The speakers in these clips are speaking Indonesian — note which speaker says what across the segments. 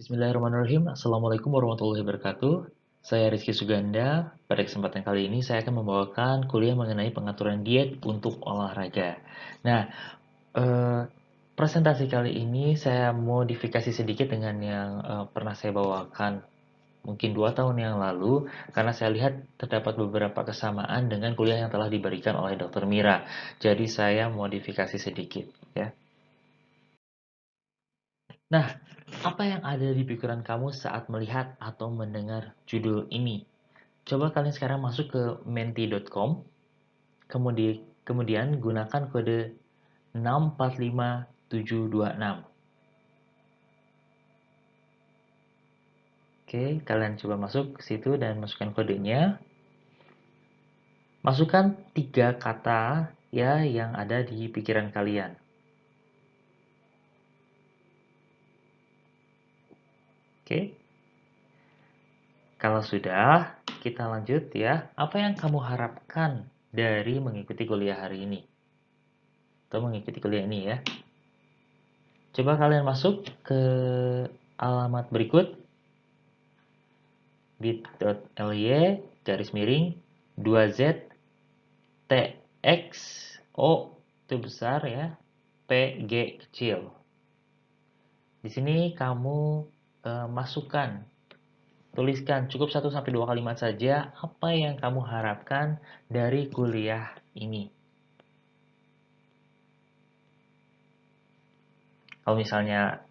Speaker 1: Bismillahirrahmanirrahim. Assalamualaikum warahmatullahi wabarakatuh. Saya Rizky Suganda. Pada kesempatan kali ini saya akan membawakan kuliah mengenai pengaturan diet untuk olahraga. Nah, eh, presentasi kali ini saya modifikasi sedikit dengan yang pernah saya bawakan mungkin 2 tahun yang lalu, karena saya lihat terdapat beberapa kesamaan dengan kuliah yang telah diberikan oleh Dr. Mira. Jadi saya modifikasi sedikit, ya. Nah, apa yang ada di pikiran kamu saat melihat atau mendengar judul ini? Coba kalian sekarang masuk ke menti.com, kemudian gunakan kode 645726. Oke, kalian coba masuk ke situ dan masukkan kodenya. Masukkan 3 kata ya yang ada di pikiran kalian. Oke, kalau sudah, kita lanjut ya. Apa yang kamu harapkan dari mengikuti kuliah hari ini? Atau mengikuti kuliah ini ya. Coba kalian masuk ke alamat berikut, bit.ly garis miring 2z tx o itu besar ya, pg kecil. Di sini kamu masukkan, tuliskan cukup 1 sampai 2 kalimat saja apa yang kamu harapkan dari kuliah ini. Kalau misalnya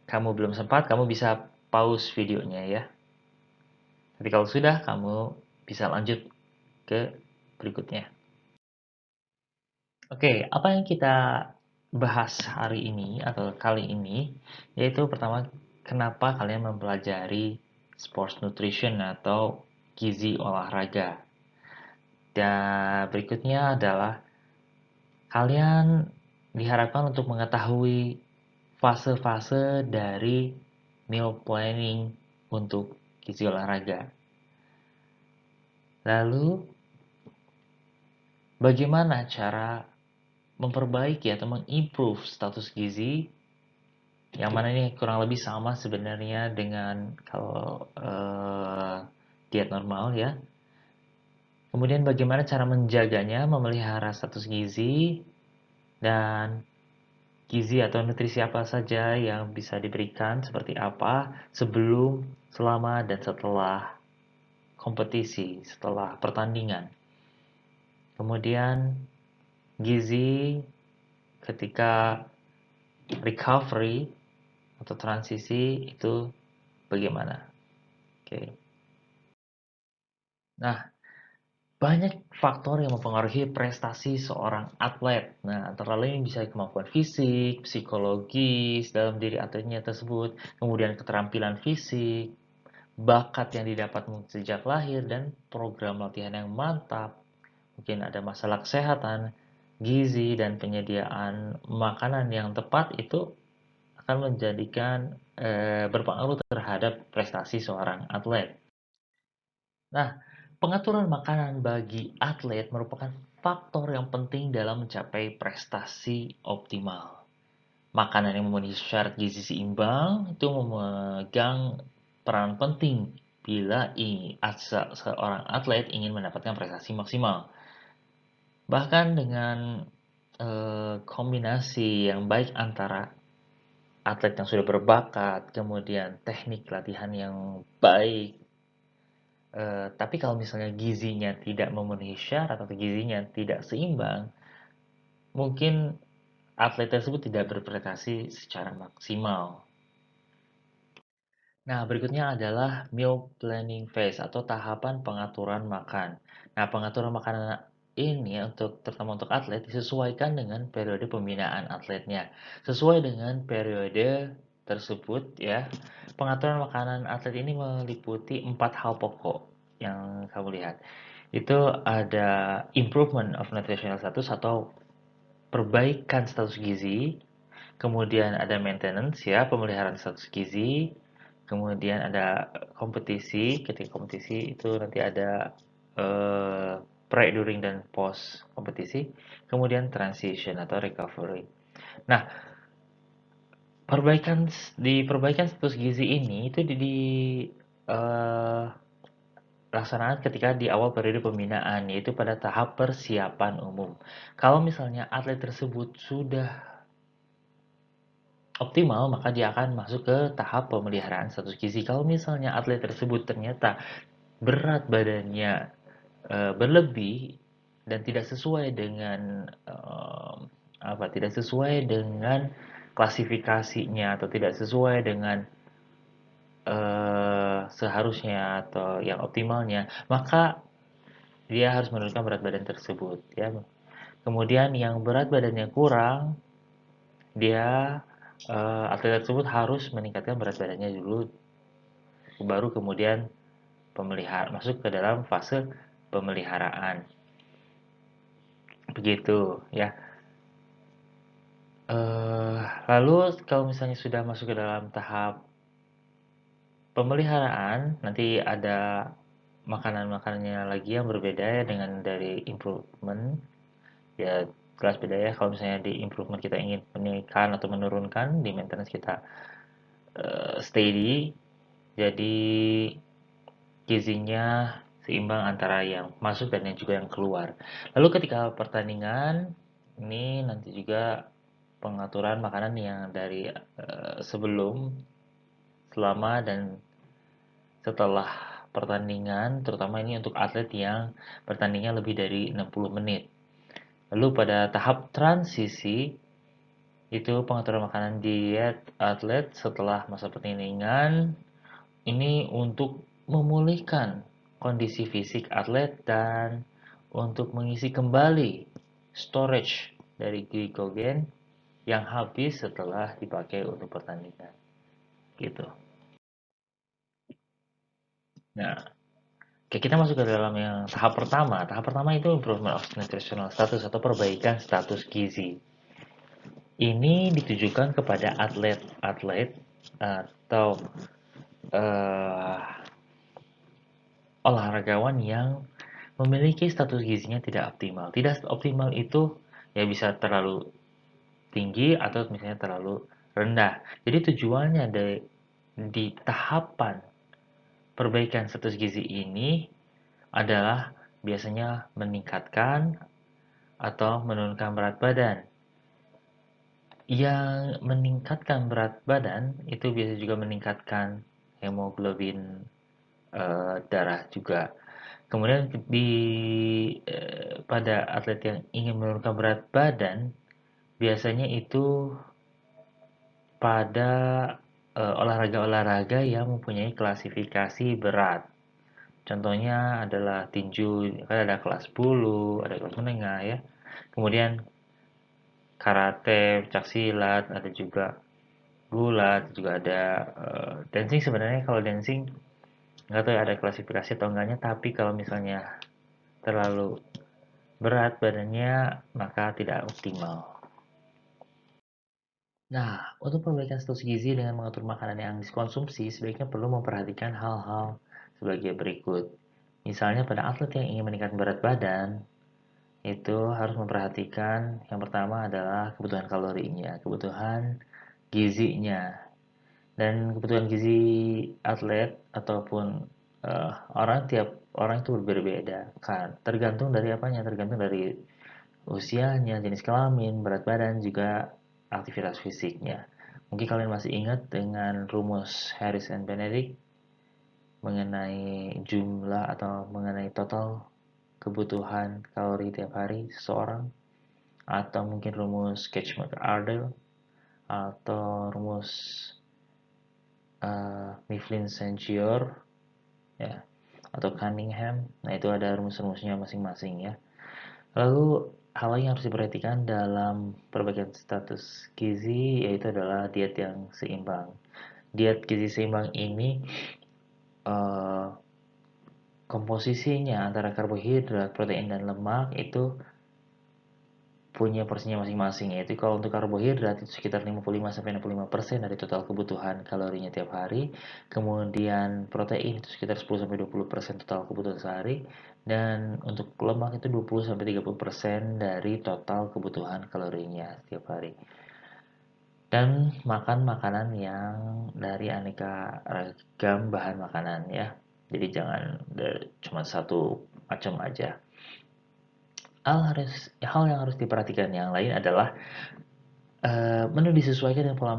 Speaker 1: kamu belum sempat, kamu bisa pause videonya ya. Tapi kalau sudah, kamu bisa lanjut ke berikutnya. Oke, apa yang kita bahas hari ini atau kali ini, yaitu pertama, kenapa kalian mempelajari sports nutrition atau gizi olahraga. Dan berikutnya adalah kalian diharapkan untuk mengetahui fase-fase dari meal planning untuk gizi olahraga. Lalu, bagaimana cara memperbaiki atau mengimprove status gizi, yang mana ini kurang lebih sama sebenarnya dengan kalau diet normal ya. Kemudian bagaimana cara menjaganya, memelihara status gizi, dan gizi atau nutrisi apa saja yang bisa diberikan seperti apa sebelum, selama, dan setelah kompetisi, setelah pertandingan. Kemudian gizi ketika recovery atau transisi itu bagaimana? Oke. Nah, banyak faktor yang mempengaruhi prestasi seorang atlet. Nah, antara lain bisa kemampuan fisik, psikologis dalam diri atletnya tersebut, kemudian keterampilan fisik, bakat yang didapat sejak lahir, dan program latihan yang mantap. Mungkin ada masalah kesehatan, gizi, dan penyediaan makanan yang tepat itu akan menjadikan berpengaruh terhadap prestasi seorang atlet. Nah, pengaturan makanan bagi atlet merupakan faktor yang penting dalam mencapai prestasi optimal. Makanan yang memenuhi syarat gizi seimbang itu memegang peran penting bila seorang atlet ingin mendapatkan prestasi maksimal. Bahkan dengan kombinasi yang baik antara atlet yang sudah berbakat, kemudian teknik latihan yang baik, tapi kalau misalnya gizinya tidak memenuhi syarat atau gizinya tidak seimbang, mungkin atlet tersebut tidak berprestasi secara maksimal. Nah, berikutnya adalah meal planning phase atau tahapan pengaturan makan. Nah, pengaturan makanan ini terutama untuk atlet disesuaikan dengan periode pembinaan atletnya. Sesuai dengan periode tersebut ya, pengaturan makanan atlet ini meliputi 4 hal pokok yang kamu lihat. Itu ada improvement of nutritional status atau perbaikan status gizi, kemudian ada maintenance ya, pemeliharaan status gizi, kemudian ada kompetisi, ketika kompetisi itu nanti ada pre, during, dan post kompetisi, kemudian transition atau recovery. Nah, Perbaikan status gizi ini itu eh, laksanaan ketika di awal periode pembinaan, yaitu pada tahap persiapan umum. Kalau misalnya atlet tersebut sudah optimal, maka dia akan masuk ke tahap pemeliharaan status gizi. Kalau misalnya atlet tersebut ternyata berat badannya berlebih dan tidak sesuai dengan tidak sesuai dengan klasifikasinya atau tidak sesuai dengan seharusnya atau yang optimalnya, maka dia harus menurunkan berat badan tersebut ya. Kemudian yang berat badannya kurang, dia atlet tersebut harus meningkatkan berat badannya dulu, baru kemudian masuk ke dalam fase pemeliharaan. Begitu ya. Eh, Lalu kalau misalnya sudah masuk ke dalam tahap pemeliharaan, nanti ada makanan-makanannya lagi yang berbeda ya dengan dari improvement. Ya jelas beda ya, kalau misalnya di improvement kita ingin menaikkan atau menurunkan, di maintenance kita steady. Jadi gizinya seimbang antara yang masuk dan yang juga yang keluar. Lalu ketika pertandingan, ini nanti juga pengaturan makanan yang dari sebelum, selama, dan setelah pertandingan, terutama ini untuk atlet yang bertandingnya lebih dari 60 menit. Lalu pada tahap transisi, itu pengaturan makanan diet atlet setelah masa pertandingan, ini untuk memulihkan kondisi fisik atlet dan untuk mengisi kembali storage dari glikogen yang habis setelah dipakai untuk pertandingan. Gitu. Nah, oke, kita masuk ke dalam yang tahap pertama. Tahap pertama itu improvement of nutritional status atau perbaikan status gizi. Ini ditujukan kepada atlet-atlet atau eh, olahragawan yang memiliki status gizinya tidak optimal. Tidak optimal itu ya bisa terlalu tinggi atau misalnya terlalu rendah. Jadi tujuannya di tahapan perbaikan status gizi ini adalah biasanya meningkatkan atau menurunkan berat badan. Yang meningkatkan berat badan itu biasa juga meningkatkan hemoglobin darah juga. Kemudian pada atlet yang ingin menurunkan berat badan, biasanya itu pada olahraga-olahraga yang mempunyai klasifikasi berat. Contohnya adalah tinju, kan ada kelas bulu, ada kelas menengah ya. Kemudian karate, pencaksilat, ada juga gulat, juga ada dancing. Sebenarnya kalau dancing nggak tahu ya ada klasifikasi atau enggaknya, tapi kalau misalnya terlalu berat badannya maka tidak optimal. Nah, untuk perbaikan status gizi dengan mengatur makanan yang dikonsumsi, sebaiknya perlu memperhatikan hal-hal sebagai berikut. Misalnya pada atlet yang ingin meningkatkan berat badan, itu harus memperhatikan yang pertama adalah kebutuhan kalorinya, kebutuhan gizinya. Dan kebutuhan gizi atlet ataupun tiap orang itu berbeda kan. Tergantung dari apanya, tergantung dari usianya, jenis kelamin, berat badan, juga aktivitas fisiknya. Mungkin kalian masih ingat dengan rumus Harris and Benedict mengenai jumlah atau mengenai total kebutuhan kalori tiap hari seseorang, atau mungkin rumus Catchmark-Ardell, atau rumus Mifflin Saint Gior ya, atau Cunningham. Nah, itu ada rumus-rumusnya masing-masing ya. Lalu hal yang harus diperhatikan dalam perbaikan status gizi yaitu adalah diet yang seimbang. Diet gizi seimbang ini eh, komposisinya antara karbohidrat, protein, dan lemak itu punya porsinya masing-masing, yaitu kalau untuk karbohidrat itu sekitar 55-65% dari total kebutuhan kalorinya tiap hari, kemudian protein itu sekitar 10-20% total kebutuhan sehari, dan untuk lemak itu 20-30% dari total kebutuhan kalorinya tiap hari. Dan makan makanan yang dari aneka ragam bahan makanan ya. Jadi jangan cuma satu macam aja. Hal yang harus diperhatikan yang lain adalah menu disesuaikan dengan pola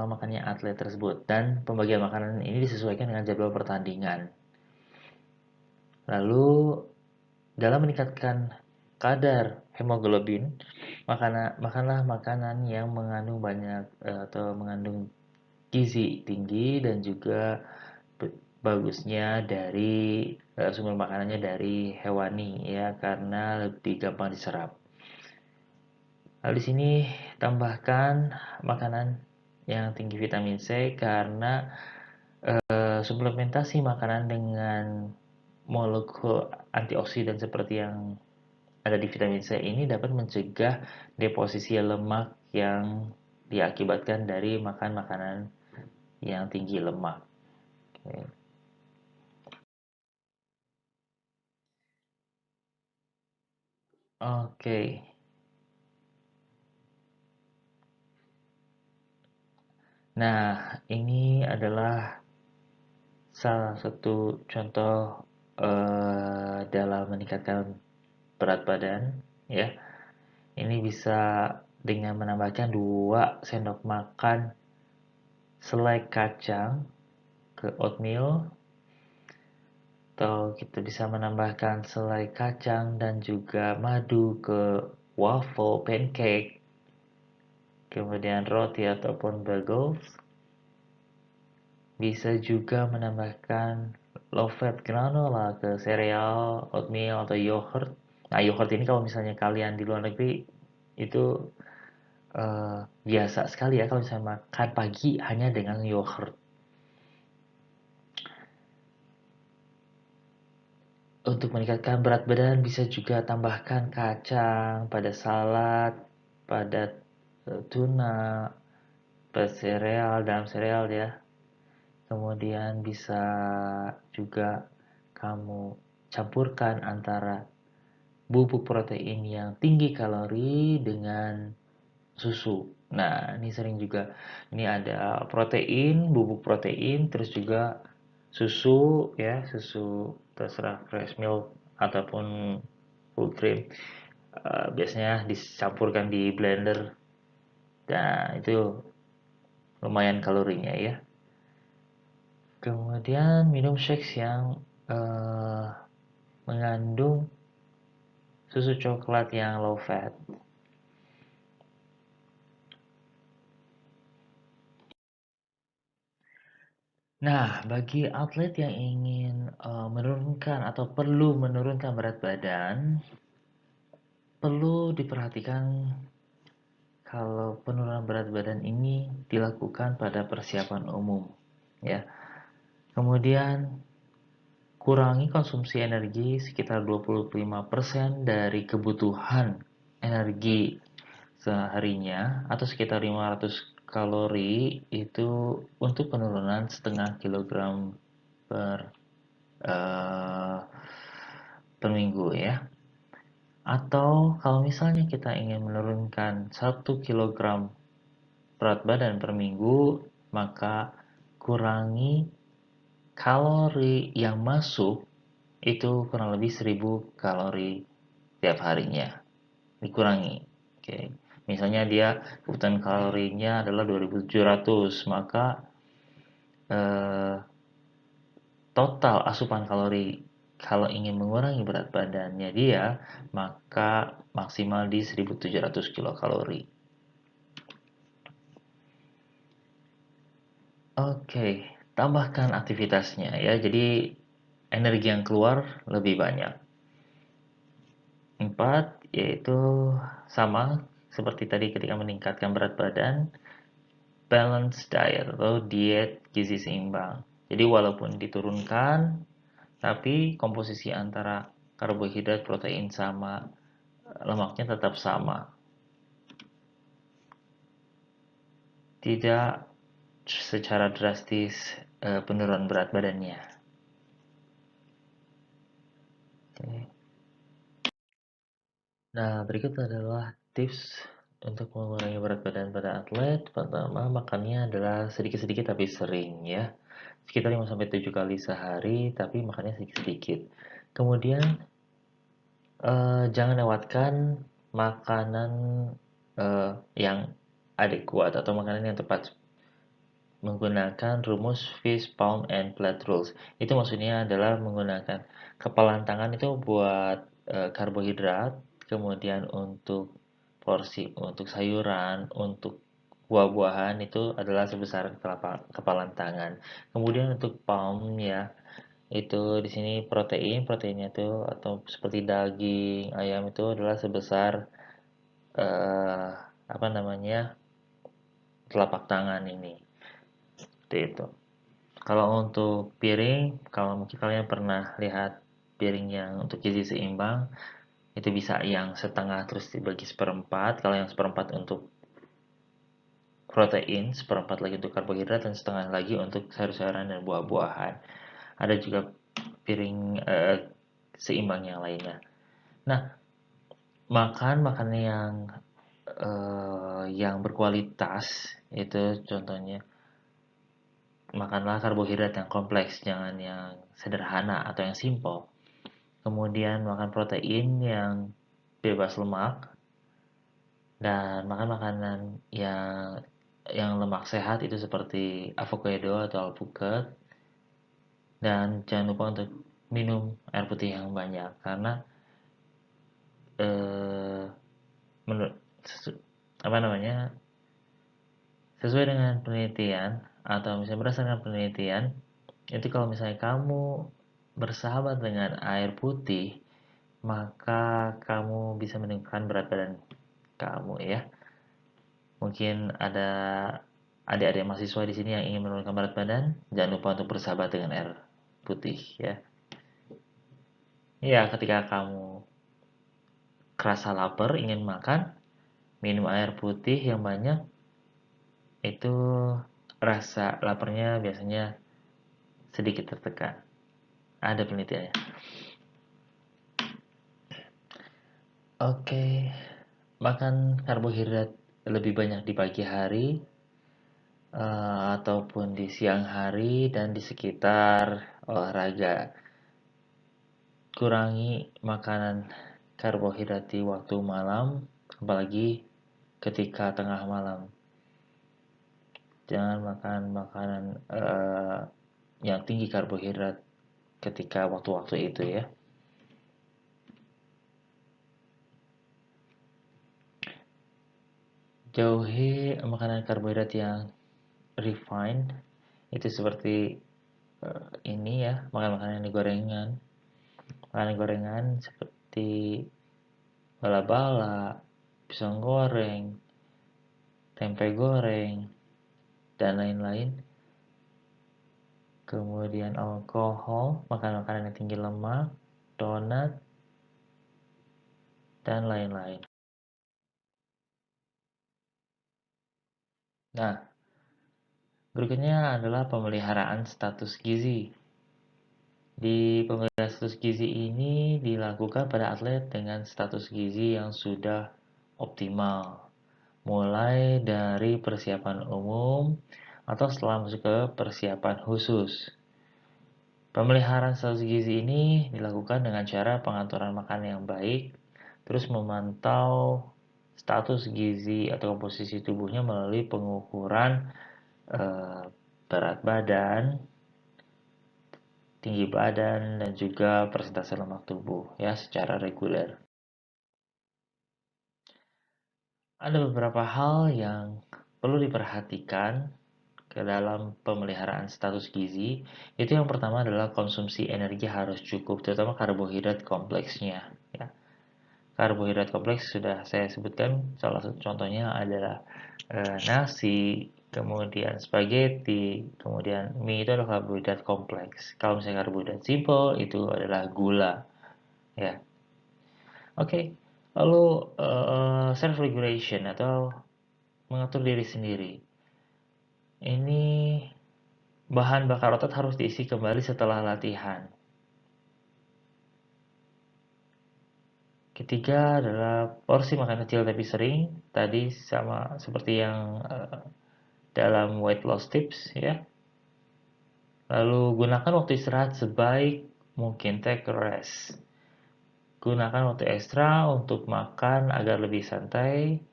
Speaker 1: makannya atlet tersebut dan pembagian makanan ini disesuaikan dengan jadwal pertandingan. Lalu dalam meningkatkan kadar hemoglobin, makanlah makanan yang mengandung banyak atau mengandung gizi tinggi dan juga bagusnya dari sumber makanannya dari hewani ya karena lebih gampang diserap. Lalu di sini tambahkan makanan yang tinggi vitamin C karena suplementasi makanan dengan molekul antioksidan seperti yang ada di vitamin C ini dapat mencegah deposisi lemak yang diakibatkan dari makan makanan yang tinggi lemak. Oke. Oke. Nah, ini adalah salah satu contoh dalam meningkatkan berat badan ya. Ini bisa dengan menambahkan 2 sendok makan selai kacang ke oatmeal atau kita bisa menambahkan selai kacang dan juga madu ke waffle pancake, kemudian roti ataupun bagels. Bisa juga menambahkan low fat granola ke sereal, oatmeal atau yogurt. Nah, yogurt ini kalau misalnya kalian di luar negeri itu biasa sekali ya kalau misalnya makan pagi hanya dengan yogurt. Untuk meningkatkan berat badan bisa juga tambahkan kacang pada salad, pada tuna, pada sereal, dalam sereal ya. Kemudian bisa juga kamu campurkan antara bubuk protein yang tinggi kalori dengan susu. Nah, ini sering juga ini ada protein, bubuk protein, terus juga susu ya, susu terserah fresh milk ataupun full cream. Biasanya dicampurkan di blender. Nah, itu lumayan kalorinya ya. Kemudian minum shakes yang eh, mengandung susu coklat yang low fat. Nah, bagi atlet yang ingin menurunkan atau perlu menurunkan berat badan, perlu diperhatikan kalau penurunan berat badan ini dilakukan pada persiapan umum, ya. Kemudian kurangi konsumsi energi sekitar 25% dari kebutuhan energi seharinya atau sekitar 500 kalori itu untuk penurunan setengah kilogram per eh, per minggu ya. Atau kalau misalnya kita ingin menurunkan 1 kilogram berat badan per minggu, maka kurangi kalori yang masuk itu kurang lebih 1000 kalori tiap harinya. Dikurangi. Oke. Misalnya dia kebutuhan kalorinya adalah 2700, maka eh, total asupan kalori kalau ingin mengurangi berat badannya dia, maka maksimal di 1700 kilokalori. Oke, tambahkan aktivitasnya ya. Jadi energi yang keluar lebih banyak. 4 yaitu sama seperti tadi ketika meningkatkan berat badan, balance diet atau diet gizi seimbang. Jadi walaupun diturunkan, tapi komposisi antara karbohidrat, protein sama lemaknya tetap sama. Tidak secara drastis penurunan berat badannya. Oke. Nah, berikut adalah tips untuk mengurangi berat badan pada atlet, pertama makannya adalah sedikit-sedikit tapi sering ya. Sekitar 5 sampai 7 kali sehari, tapi makannya sedikit-sedikit. Kemudian jangan lewatkan makanan yang adekuat atau makanan yang tepat menggunakan rumus fish, pound, and plate rules. Itu maksudnya adalah menggunakan kepalan tangan itu buat karbohidrat, kemudian untuk porsi untuk sayuran, untuk buah-buahan itu adalah sebesar kepalan tangan. Kemudian untuk pound ya, itu di sini proteinnya itu atau seperti daging, ayam itu adalah sebesar eh, apa namanya telapak tangan ini. Seperti itu. Kalau untuk piring, kalau mungkin kalian pernah lihat piring yang untuk gizi seimbang, itu bisa yang setengah terus dibagi seperempat. Kalau yang seperempat untuk protein, seperempat lagi untuk karbohidrat, dan setengah lagi untuk sayur-sayuran dan buah-buahan. Ada juga piring seimbang yang lainnya. Nah, makan makanan yang berkualitas itu contohnya makanlah karbohidrat yang kompleks, jangan yang sederhana atau yang simple. Kemudian makan protein yang bebas lemak dan makan makanan yang lemak sehat itu seperti avocado atau alpukat dan jangan lupa untuk minum air putih yang banyak karena eh, menurut apa namanya sesuai dengan penelitian atau misalnya berdasarkan penelitian itu kalau misalnya kamu bersahabat dengan air putih maka kamu bisa menurunkan berat badan kamu ya. Mungkin ada adik-adik mahasiswa di sini yang ingin menurunkan berat badan, jangan lupa untuk bersahabat dengan air putih ya. Ya, ketika kamu kerasa lapar, ingin makan, minum air putih yang banyak, itu rasa laparnya biasanya sedikit tertekan. Ada penelitiannya. Oke, makan karbohidrat lebih banyak di pagi hari ataupun di siang hari dan di sekitar olahraga. Kurangi makanan karbohidrat di waktu malam, apalagi ketika tengah malam. Jangan makan makanan yang tinggi karbohidrat ketika waktu-waktu itu ya. Jauhi makanan karbohidrat yang refined, itu seperti ini ya, makan makanan yang digorengan. Makanan gorengan seperti bala-bala, pisang goreng, tempe goreng, dan lain-lain. Kemudian alkohol, makan makanan yang tinggi lemak, donat, dan lain-lain. Nah, berikutnya adalah pemeliharaan status gizi. Di pemeliharaan status gizi ini dilakukan pada atlet dengan status gizi yang sudah optimal. Mulai dari persiapan umum atau setelah masuk ke persiapan khusus. Pemeliharaan status gizi ini dilakukan dengan cara pengaturan makan yang baik, terus memantau status gizi atau komposisi tubuhnya melalui pengukuran eh, berat badan, tinggi badan, dan juga persentase lemak tubuh ya secara reguler. Ada beberapa hal yang perlu diperhatikan ke dalam pemeliharaan status gizi. Itu yang pertama adalah konsumsi energi harus cukup, terutama karbohidrat kompleksnya ya. Karbohidrat kompleks sudah saya sebutkan, salah satu contohnya adalah nasi, kemudian spaghetti, kemudian mie itu adalah karbohidrat kompleks. Kalau misalnya karbohidrat simple itu adalah gula, ya. Oke, lalu self regulation atau mengatur diri sendiri. Ini bahan bakar otot harus diisi kembali setelah latihan. Ketiga adalah porsi makan kecil tapi sering. Tadi sama seperti yang dalam weight loss tips ya. Lalu gunakan waktu istirahat sebaik mungkin, take a rest. Gunakan waktu ekstra untuk makan agar lebih santai.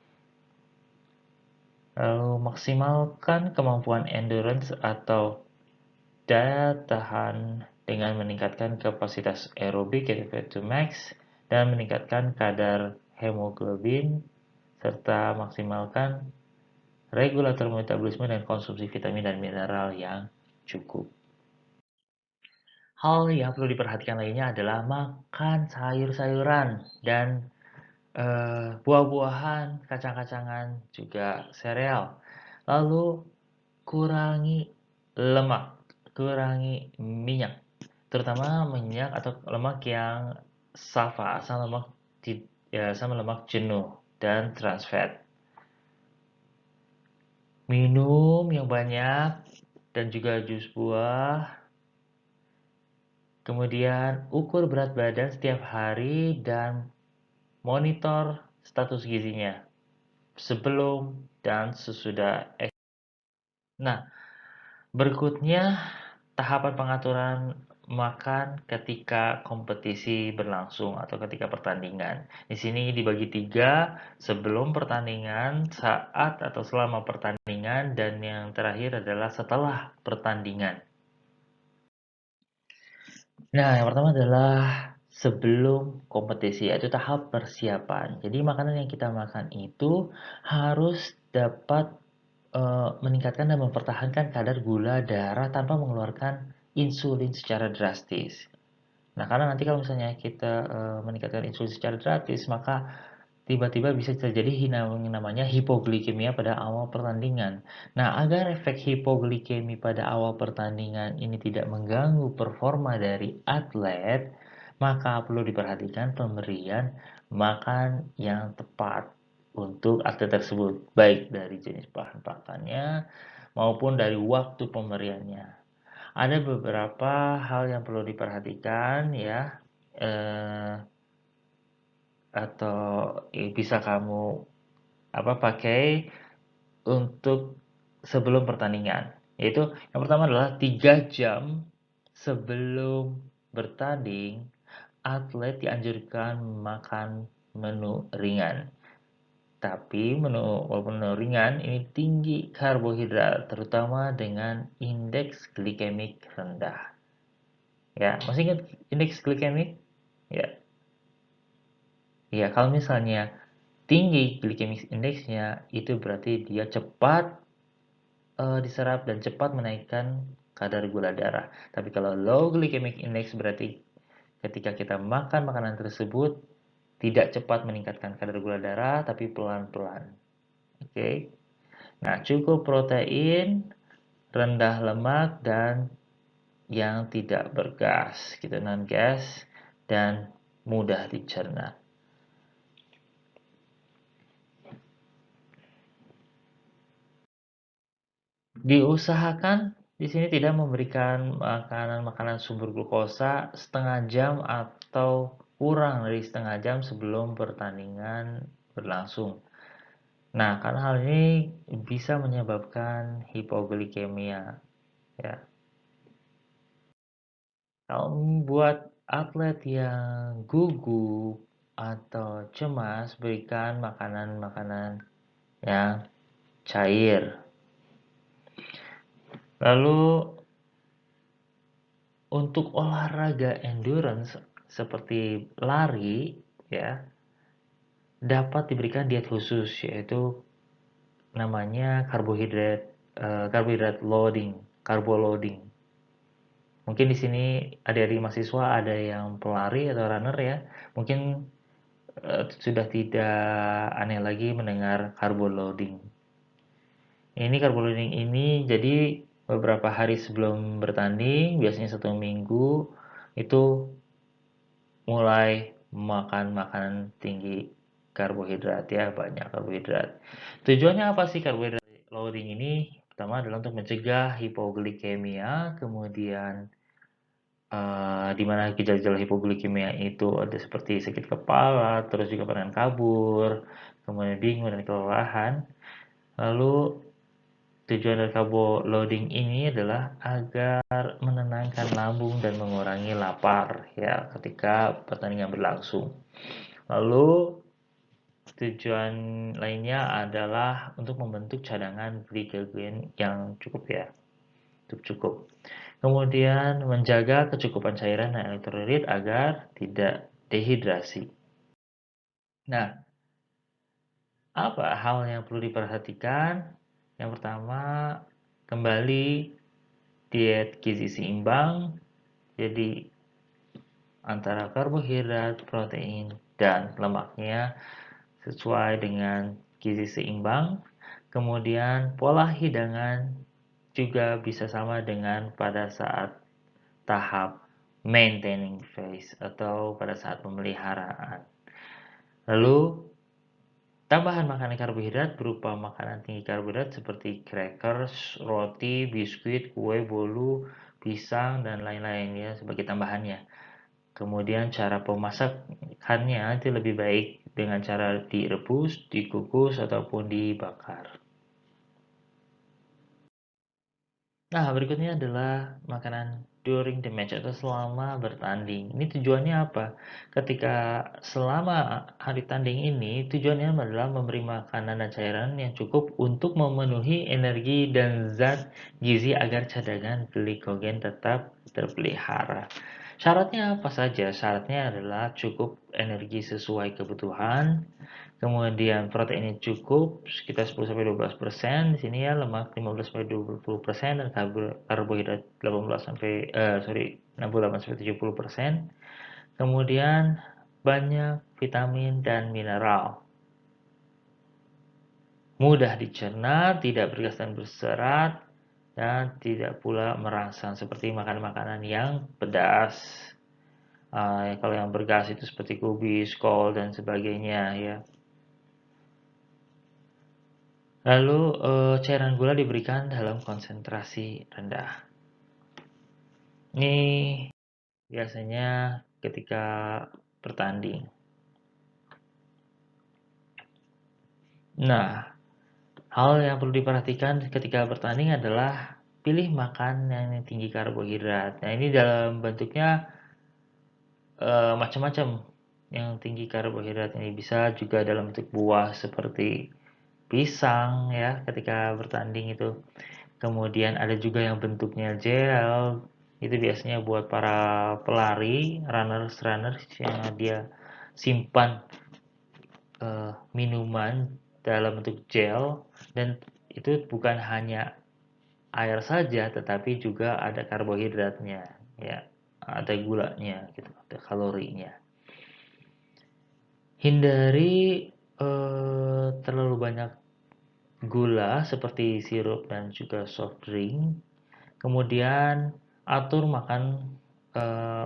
Speaker 1: Lalu maksimalkan kemampuan endurance atau daya tahan dengan meningkatkan kapasitas aerobik yaitu VO2 max dan meningkatkan kadar hemoglobin serta maksimalkan regulator metabolisme dan konsumsi vitamin dan mineral yang cukup. Hal yang perlu diperhatikan lainnya adalah makan sayur-sayuran dan buah-buahan, kacang-kacangan, juga sereal. Lalu kurangi lemak, kurangi minyak, terutama minyak atau lemak yang SAFA, asam lemak jenuh dan trans fat. Minum yang banyak dan juga jus buah. Kemudian ukur berat badan setiap hari dan monitor status gizinya sebelum dan sesudah. Nah, berikutnya tahapan pengaturan makan ketika kompetisi berlangsung atau ketika pertandingan. Di sini dibagi tiga, sebelum pertandingan, saat atau selama pertandingan, dan yang terakhir adalah setelah pertandingan. Nah, yang pertama adalah sebelum kompetisi, yaitu tahap persiapan. Jadi makanan yang kita makan itu harus dapat meningkatkan dan mempertahankan kadar gula darah tanpa mengeluarkan insulin secara drastis. Nah, karena nanti kalau misalnya kita meningkatkan insulin secara drastis, maka tiba-tiba bisa terjadi yang namanya hipoglikemia pada awal pertandingan. Nah, agar efek hipoglikemi pada awal pertandingan ini tidak mengganggu performa dari atlet, maka perlu diperhatikan pemberian makan yang tepat untuk atlet tersebut, baik dari jenis bahan pakannya maupun dari waktu pemberiannya. Ada beberapa hal yang perlu diperhatikan ya. Eh, atau bisa kamu pakai untuk sebelum pertandingan. Yaitu yang pertama adalah 3 jam sebelum bertanding, atlet dianjurkan makan menu ringan. Tapi walaupun menu ringan ini tinggi karbohidrat, terutama dengan indeks glikemik rendah. Ya, masih ingat indeks glikemik? Ya. Ya, kalau misalnya tinggi glycemic indexnya, itu berarti dia cepat diserap dan cepat menaikkan kadar gula darah. Tapi kalau low glycemic index berarti ketika kita makan makanan tersebut tidak cepat meningkatkan kadar gula darah, tapi pelan-pelan. Oke. Nah, cukup protein, rendah lemak, dan yang tidak bergas, gitu, non gas, dan mudah dicerna. Diusahakan di sini tidak memberikan makanan-makanan sumber glukosa setengah jam atau kurang dari setengah jam sebelum pertandingan berlangsung. Nah, karena hal ini bisa menyebabkan hipoglikemia, ya. Kalau buat atlet yang gugup atau cemas, berikan makanan-makanan yang cair. Lalu untuk olahraga endurance seperti lari ya, dapat diberikan diet khusus yaitu namanya karbohidrat loading, carbo loading. Mungkin di sini adik-adik mahasiswa ada yang pelari atau runner ya, mungkin sudah tidak aneh lagi mendengar carbo loading. Ini carbo loading ini jadi beberapa hari sebelum bertanding, biasanya 1 minggu, itu mulai makan makanan tinggi karbohidrat ya, banyak karbohidrat. Tujuannya apa sih karbohidrat loading ini? Pertama adalah untuk mencegah hipoglikemia, kemudian di mana gejala-gejala hipoglikemia itu ada seperti sakit kepala, terus juga pengen kabur, kemudian bingung dan kelelahan. Lalu tujuan dari carbo loading ini adalah agar menenangkan lambung dan mengurangi lapar ya ketika pertandingan berlangsung. Lalu tujuan lainnya adalah untuk membentuk cadangan glikogen yang cukup ya, cukup. Kemudian menjaga kecukupan cairan dan elektrolit agar tidak dehidrasi. Nah, apa hal yang perlu diperhatikan? Yang pertama, kembali diet gizi seimbang. Jadi antara karbohidrat, protein, dan lemaknya sesuai dengan gizi seimbang. Kemudian pola hidangan juga bisa sama dengan pada saat tahap maintaining phase atau pada saat pemeliharaan. Lalu tambahan makanan karbohidrat berupa makanan tinggi karbohidrat seperti crackers, roti, biskuit, kue, bolu, pisang, dan lain-lain ya sebagai tambahannya. Kemudian cara pemasakannya itu lebih baik dengan cara direbus, dikukus, ataupun dibakar. Nah, berikutnya adalah makanan during the match atau selama bertanding. Ini tujuannya apa? Ketika selama hari tanding ini, tujuannya adalah memberi makanan dan cairan yang cukup untuk memenuhi energi dan zat gizi agar cadangan glikogen tetap terpelihara. Syaratnya apa saja? Syaratnya adalah cukup energi sesuai kebutuhan, kemudian proteinnya cukup sekitar 10-12%, di sini ya lemak 15-20% dan karbohidrat 68-70%. Kemudian banyak vitamin dan mineral. Mudah dicerna, tidak bergas dan berserat, dan tidak pula merangsang seperti makanan-makanan yang pedas. Kalau yang bergas itu seperti kubis, kol, dan sebagainya ya. Lalu cairan gula diberikan dalam konsentrasi rendah. Ini biasanya ketika bertanding. Nah, hal yang perlu diperhatikan ketika bertanding adalah pilih makan yang tinggi karbohidrat. Nah, ini dalam bentuknya macam-macam. Yang tinggi karbohidrat ini bisa juga dalam bentuk buah seperti pisang ya ketika bertanding itu. Kemudian ada juga yang bentuknya gel, itu biasanya buat para pelari, runners yang dia simpan minuman dalam bentuk gel, dan itu bukan hanya air saja tetapi juga ada karbohidratnya ya, ada gulanya gitu, ada kalorinya. Hindari terlalu banyak gula seperti sirup dan juga soft drink. Kemudian atur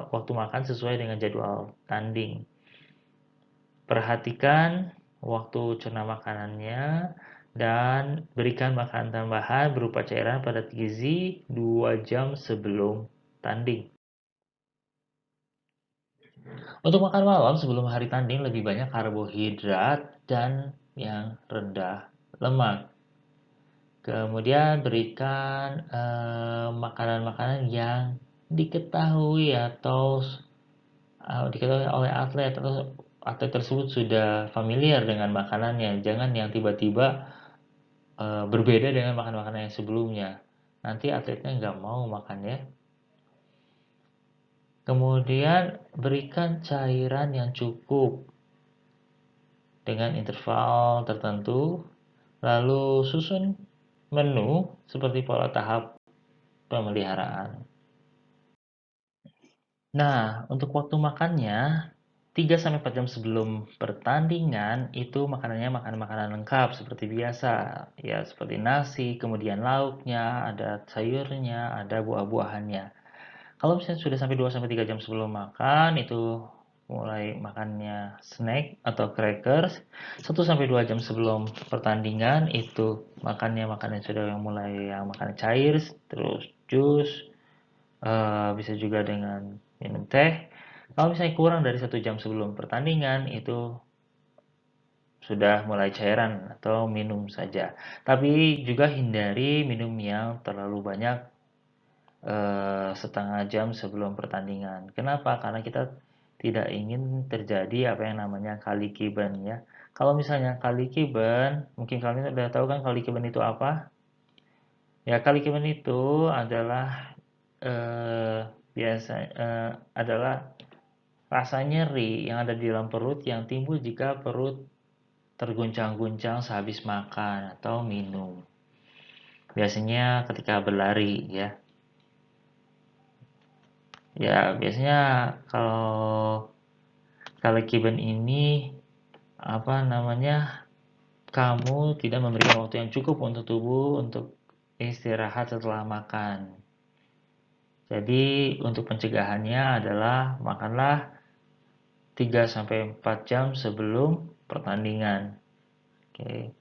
Speaker 1: waktu makan sesuai dengan jadwal tanding. Perhatikan waktu cerna makanannya dan berikan makan tambahan berupa cairan padat gizi 2 jam sebelum tanding. Untuk makan malam sebelum hari tanding lebih banyak karbohidrat dan yang rendah lemak. Kemudian berikan makanan-makanan yang diketahui diketahui oleh atlet atau atlet tersebut sudah familiar dengan makanannya. Jangan yang tiba-tiba berbeda dengan makan-makanan yang sebelumnya. Nanti atletnya nggak mau makan ya. Kemudian berikan cairan yang cukup dengan interval tertentu. Lalu susun menu seperti pola tahap pemeliharaan. Nah, untuk waktu makannya 3-4 jam sebelum pertandingan itu makanannya makanan-makanan lengkap seperti biasa. Ya, seperti nasi, kemudian lauknya, ada sayurnya, ada buah-buahannya. Kalau misalnya sudah sampai 2-3 jam sebelum makan itu mulai makannya snack atau crackers. 1-2 jam sebelum pertandingan itu makannya makanan sudah yang mulai yang makan cair, terus jus, Bisa juga dengan minum teh. Kalau misalnya kurang dari 1 jam sebelum pertandingan, itu sudah mulai cairan atau minum saja. Tapi juga hindari minum yang terlalu banyak setengah jam sebelum pertandingan. Kenapa? Karena kita tidak ingin terjadi apa yang namanya kali kiban ya. Kalau misalnya kali kiban, mungkin kalian sudah tahu kan kali kiban itu apa? Ya, kali kiban itu adalah eh, biasa adalah rasa nyeri yang ada di dalam perut yang timbul jika perut terguncang-guncang sehabis makan atau minum. Biasanya ketika berlari ya. Ya, biasanya kalau Kiben ini apa namanya, kamu tidak memberikan waktu yang cukup untuk tubuh untuk istirahat setelah makan. Jadi untuk pencegahannya adalah makanlah 3 sampai 4 jam sebelum pertandingan. Oke.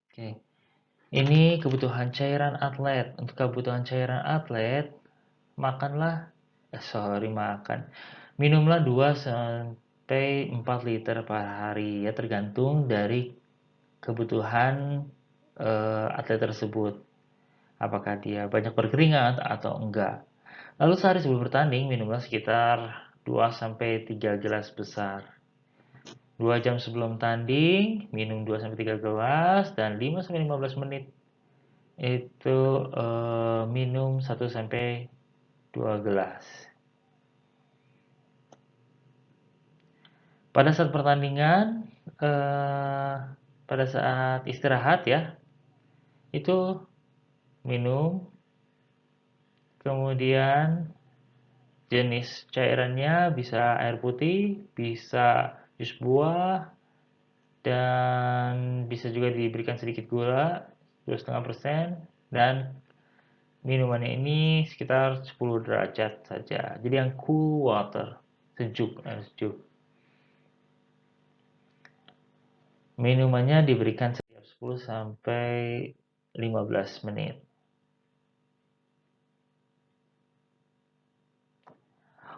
Speaker 1: Oke. Ini kebutuhan cairan atlet. Untuk kebutuhan cairan atlet, makanlah makan. Minumlah 2 sampai 4 liter per hari ya tergantung dari kebutuhan atlet tersebut. Apakah dia banyak berkeringat atau enggak. Lalu sehari sebelum bertanding minumlah sekitar 2 sampai 3 gelas besar. 2 jam sebelum tanding minum 2 sampai 3 gelas dan 5 sampai 15 menit itu minum 1 sampai 2 gelas. Pada saat pertandingan, eh, pada saat istirahat ya, itu minum, kemudian jenis cairannya bisa air putih, bisa jus buah, dan bisa juga diberikan sedikit gula, 2,5%, dan minumannya ini sekitar 10 derajat saja. Jadi yang cool water, sejuk, air sejuk. Minumannya diberikan setiap 10 sampai 15 menit.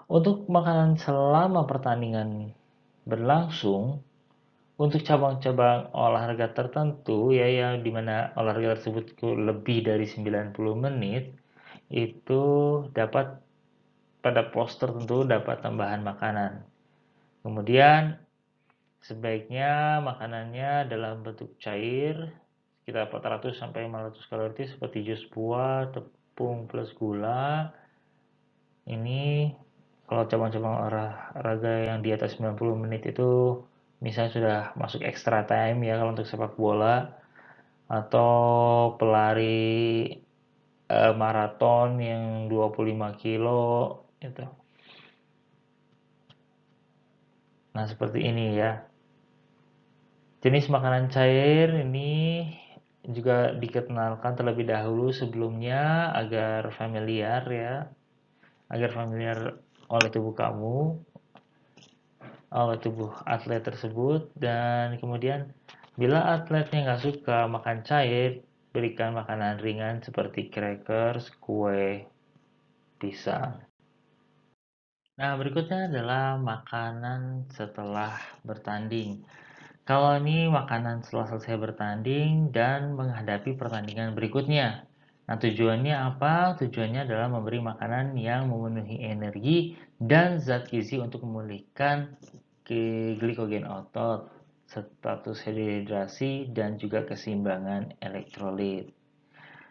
Speaker 1: Untuk makanan selama pertandingan berlangsung, untuk cabang-cabang olahraga tertentu ya yang dimana olahraga tersebut lebih dari 90 menit, itu dapat pada pos tertentu dapat tambahan makanan. Kemudian sebaiknya makanannya dalam bentuk cair, sekitar 400 sampai 500 kalori seperti jus buah, tepung plus gula. Ini kalau cabang-cabang olahraga yang di atas 90 menit itu misalnya sudah masuk extra time ya kalau untuk sepak bola atau pelari maraton yang 25 kilo itu. Nah, seperti ini ya. Jenis makanan cair ini juga dikenalkan terlebih dahulu sebelumnya agar familiar oleh tubuh kamu, oleh tubuh atlet tersebut, dan kemudian bila atletnya nggak suka makan cair, berikan makanan ringan seperti crackers, kue, pisang. Nah, berikutnya adalah makanan setelah bertanding. Kalau ini makanan setelah selesai bertanding dan menghadapi pertandingan berikutnya. Nah, tujuannya apa? Tujuannya adalah memberi makanan yang memenuhi energi dan zat gizi untuk memulihkan glikogen otot, status dehidrasi, dan juga keseimbangan elektrolit.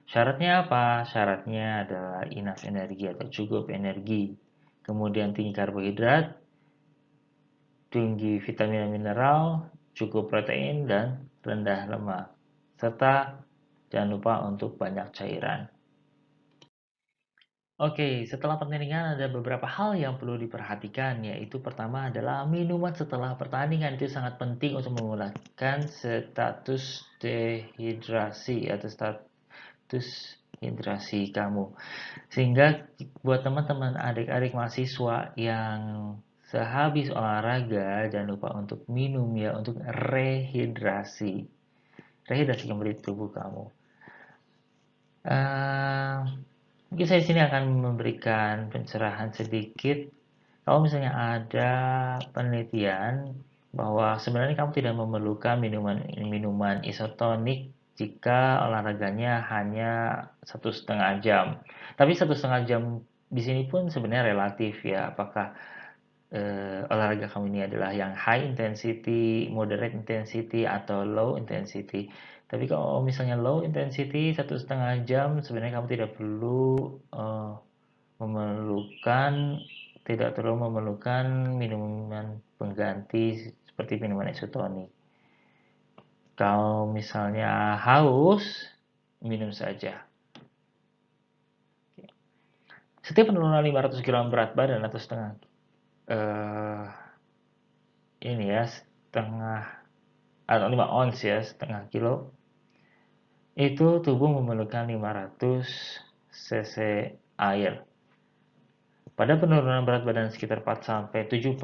Speaker 1: Syaratnya apa? Syaratnya adalah enough energi atau cukup energi. Kemudian tinggi karbohidrat, tinggi vitamin dan mineral, cukup protein, dan rendah lemak. Serta jangan lupa untuk banyak cairan. Oke, setelah pertandingan ada beberapa hal yang perlu diperhatikan, yaitu pertama adalah minuman setelah pertandingan itu sangat penting untuk memulihkan status dehidrasi atau status hidrasi kamu. Sehingga buat teman-teman adik-adik mahasiswa yang sehabis olahraga jangan lupa untuk minum ya untuk rehidrasi. rehidrasi kembali tubuh kamu. Mungkin saya di sini akan memberikan pencerahan sedikit. Kalau misalnya ada penelitian bahwa sebenarnya kamu tidak memerlukan minuman isotonik jika olahraganya hanya 1,5 jam. Tapi 1,5 jam di sini pun sebenarnya relatif ya. Apakah olahraga kamu ini adalah yang high intensity, moderate intensity, atau low intensity. Tapi kalau misalnya low intensity 1,5 jam, sebenarnya kamu tidak perlu memerlukan tidak terlalu memerlukan minuman pengganti seperti minuman isotonik. Kalau misalnya haus, minum saja. Setiap penurunan 500 gram berat badan atau setengah ini ya setengah atau 5 ons ya setengah kilo itu tubuh memerlukan 500 cc air. Pada penurunan berat badan sekitar 4-7%,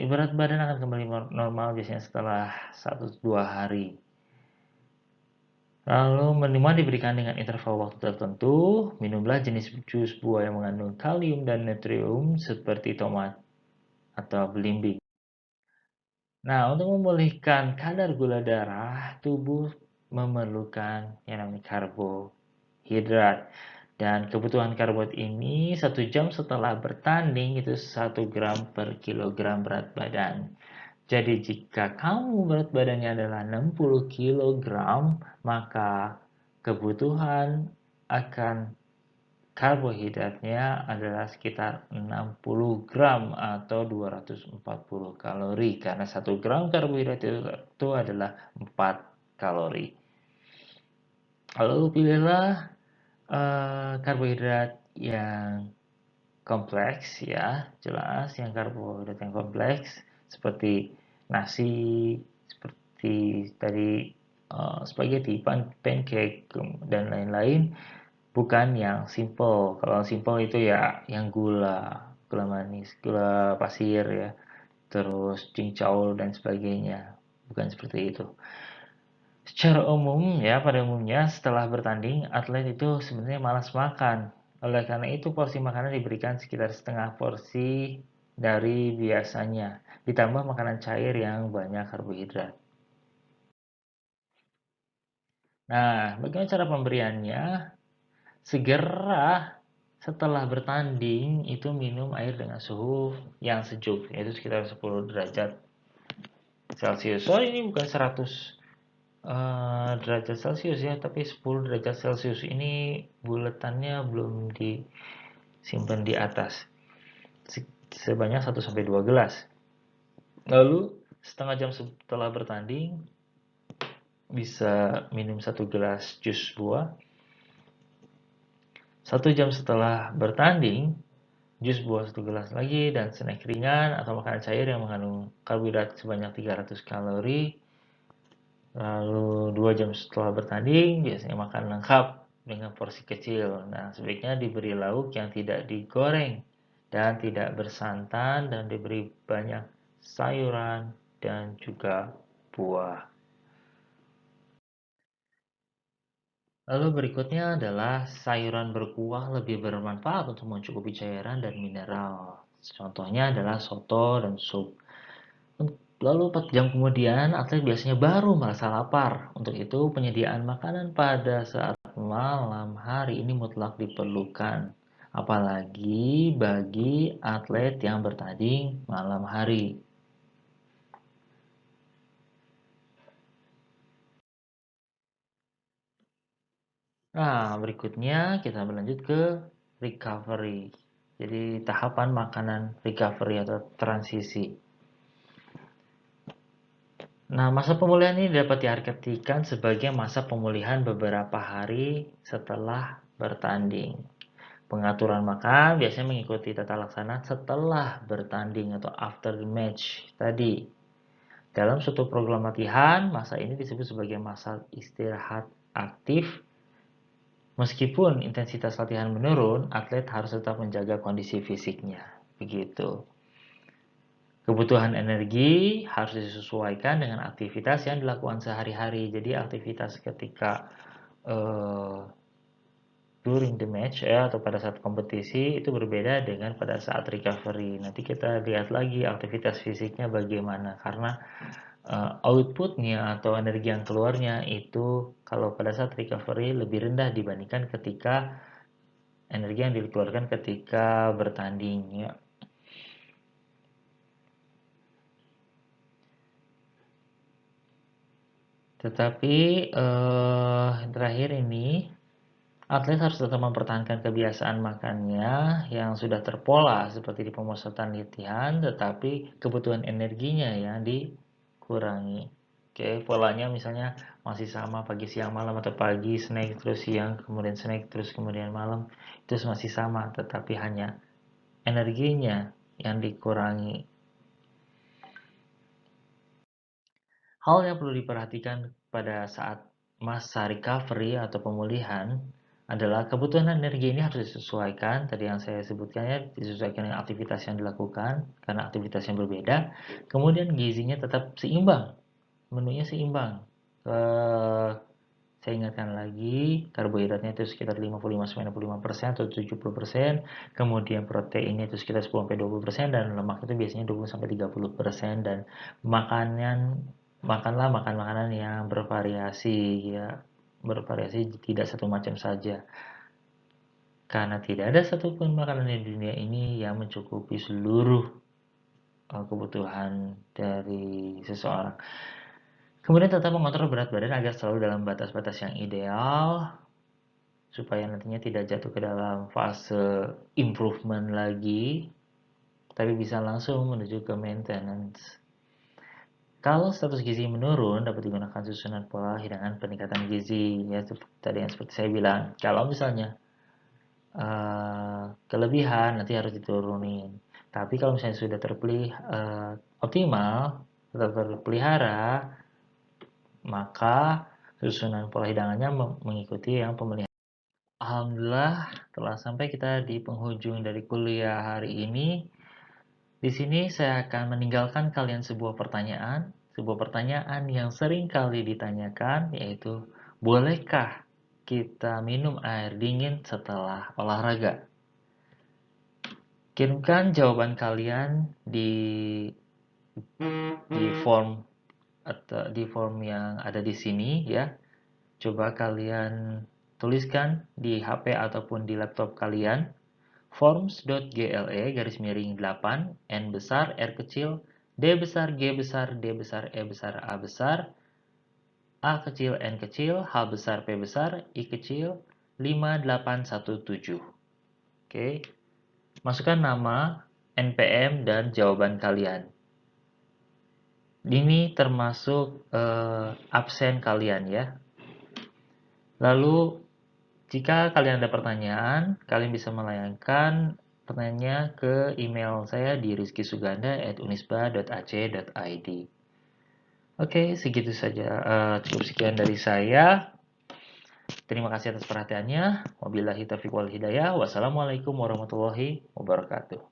Speaker 1: berat badan akan kembali normal biasanya setelah 1-2 hari. Lalu minuman diberikan dengan interval waktu tertentu. Minumlah jenis jus buah yang mengandung kalium dan natrium seperti tomat atau belimbing. Nah, untuk memulihkan kadar gula darah, tubuh memerlukan yang namanya karbohidrat. Dan kebutuhan karbohidrat ini 1 jam setelah bertanding itu 1 gram per kilogram berat badan. Jadi jika kamu berat badannya adalah 60 kilogram, maka kebutuhan akan karbohidratnya adalah sekitar 60 gram atau 240 kalori karena 1 gram karbohidrat itu adalah 4 kalori. Lalu pilihlah karbohidrat yang kompleks ya, jelas yang karbohidrat yang kompleks seperti nasi, seperti tadi spaghetti, pancake dan lain-lain. Bukan yang simple. Kalau simple itu ya yang gula manis, gula pasir ya, terus cincau dan sebagainya. Bukan seperti itu. Secara umum ya, pada umumnya setelah bertanding, atlet itu sebenarnya malas makan. Oleh karena itu porsi makanan diberikan sekitar setengah porsi dari biasanya, ditambah makanan cair yang banyak karbohidrat. Nah, bagaimana cara pemberiannya? Segera setelah bertanding itu minum air dengan suhu yang sejuk, yaitu sekitar 10 derajat Celcius. Sorry, ini bukan 100 derajat Celcius ya, tapi 10 derajat Celcius. Ini buletannya belum disimpan di atas. Sebanyak 1-2 gelas. Lalu setengah jam setelah bertanding bisa minum 1 gelas jus buah. 1 jam setelah bertanding, jus buah 1 gelas lagi, dan snack ringan atau makanan cair yang mengandung karbohidrat sebanyak 300 kalori. Lalu 2 jam setelah bertanding, biasanya makan lengkap dengan porsi kecil. Nah, sebaiknya diberi lauk yang tidak digoreng dan tidak bersantan, dan diberi banyak sayuran dan juga buah. Lalu berikutnya adalah sayuran berkuah lebih bermanfaat untuk mencukupi cairan dan mineral. Contohnya adalah soto dan sup. Lalu 4 jam kemudian atlet biasanya baru merasa lapar. Untuk itu penyediaan makanan pada saat malam hari ini mutlak diperlukan. Apalagi bagi atlet yang bertanding malam hari. Nah, berikutnya kita berlanjut ke recovery. Jadi tahapan makanan recovery atau transisi. Nah, masa pemulihan ini dapat diartikan sebagai masa pemulihan beberapa hari setelah bertanding. Pengaturan makan biasanya mengikuti tata laksana setelah bertanding atau after the match tadi. Dalam suatu program latihan, masa ini disebut sebagai masa istirahat aktif. Meskipun intensitas latihan menurun, atlet harus tetap menjaga kondisi fisiknya. Begitu. Kebutuhan energi harus disesuaikan dengan aktivitas yang dilakukan sehari-hari. Jadi aktivitas ketika during the match ya atau pada saat kompetisi itu berbeda dengan pada saat recovery. Nanti kita lihat lagi aktivitas fisiknya bagaimana karena outputnya atau energi yang keluarnya itu kalau pada saat recovery lebih rendah dibandingkan ketika energi yang dikeluarkan ketika bertanding ya. Tetapi terakhir ini atlet harus tetap mempertahankan kebiasaan makannya yang sudah terpola seperti di pemusatan latihan, tetapi kebutuhan energinya yang dikurangi. Oke, polanya misalnya masih sama pagi, siang, malam atau pagi, snack, terus siang, kemudian snack, terus kemudian malam. Itu masih sama, tetapi hanya energinya yang dikurangi. Hal yang perlu diperhatikan pada saat masa recovery atau pemulihan adalah kebutuhan energi ini harus disesuaikan, tadi yang saya sebutkan ya, disesuaikan dengan aktivitas yang dilakukan, karena aktivitas yang berbeda. Kemudian gizinya tetap seimbang, menunya seimbang. Saya ingatkan lagi, karbohidratnya itu sekitar 55-95% atau 70%, kemudian proteinnya itu sekitar 10-20%, dan lemak itu biasanya 20-30%, dan makanlah makan makanan yang bervariasi ya, bervariasi tidak satu macam saja. Karena tidak ada satupun makanan di dunia ini yang mencukupi seluruh kebutuhan dari seseorang. Kemudian tetap mengontrol berat badan agar selalu dalam batas-batas yang ideal, supaya nantinya tidak jatuh ke dalam fase improvement lagi, tapi bisa langsung menuju ke maintenance. Kalau status gizi menurun, dapat digunakan susunan pola hidangan peningkatan gizi. Ya, tadi yang seperti saya bilang. Kalau misalnya kelebihan, nanti harus diturunin. Tapi kalau misalnya sudah optimal, tetap terpelihara, maka susunan pola hidangannya mengikuti yang pemeliharaan. Alhamdulillah, telah sampai kita di penghujung dari kuliah hari ini. Di sini saya akan meninggalkan kalian sebuah pertanyaan yang sering kali ditanyakan, yaitu, bolehkah kita minum air dingin setelah olahraga? Kirimkan jawaban kalian di form atau di form yang ada di sini ya. Coba kalian tuliskan di HP ataupun di laptop kalian forms.gle garis miring 8 N besar R kecil D besar G besar D besar E besar A besar A kecil N kecil H besar P besar I kecil 5817. Oke, masukkan nama, NPM, dan jawaban kalian. Ini termasuk absen kalian ya. Lalu jika kalian ada pertanyaan, kalian bisa melayangkan pertanyaannya ke email saya di rizkysuganda@unisba.ac.id. Oke, segitu saja. Cukup sekian dari saya. Terima kasih atas perhatiannya. Wabillahi taufiq wal hidayah. Wassalamualaikum warahmatullahi wabarakatuh.